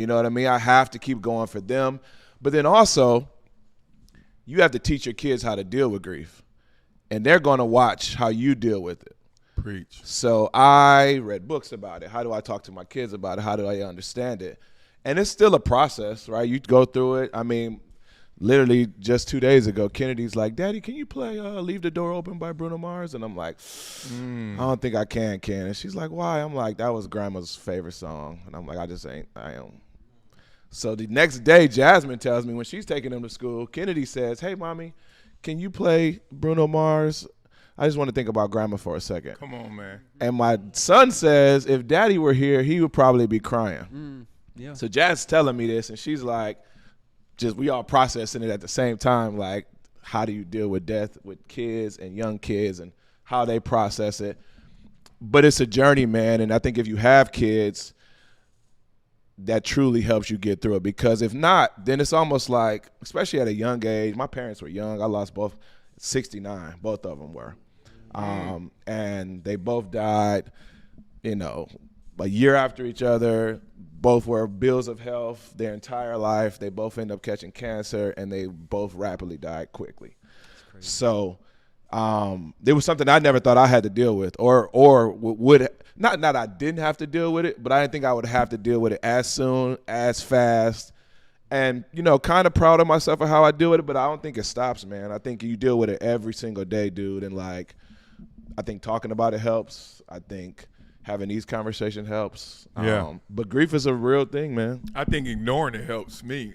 You know what I mean? I have to keep going for them. But then also, you have to teach your kids how to deal with grief. And they're going to watch how you deal with it. Preach. So I read books about it. How do I talk to my kids about it? How do I understand it? And it's still a process, right? You go through it. I mean, literally just 2 days ago, Kennedy's like, Daddy, can you play Leave the Door Open by Bruno Mars? And I'm like, I don't think I can, Ken. And she's like, why? I'm like, that was Grandma's favorite song. And I'm like, I am. So the next day, Jasmine tells me when she's taking him to school, Kennedy says, hey, Mommy, can you play Bruno Mars? I just want to think about Grandma for a second. Come on, man. And my son says, if Daddy were here, he would probably be crying. Yeah. So Jazz telling me this, and she's like, we all processing it at the same time, like, how do you deal with death with kids and young kids and how they process it. But it's a journey, man, and I think if you have kids, that truly helps you get through it. Because if not, then it's almost like, especially at a young age, my parents were young. I lost both 69, both of them were. And they both died, a year after each other. Both were bills of health their entire life. They both ended up catching cancer, and they both rapidly died quickly. So there was something I never thought I had to deal with, or would not I didn't have to deal with it, but I didn't think I would have to deal with it as soon, as fast. And, kind of proud of myself for how I deal with it, but I don't think it stops, man. I think you deal with it every single day, dude. And, I think talking about it helps. I think having these conversations helps. Yeah. But grief is a real thing, man. I think ignoring it helps me.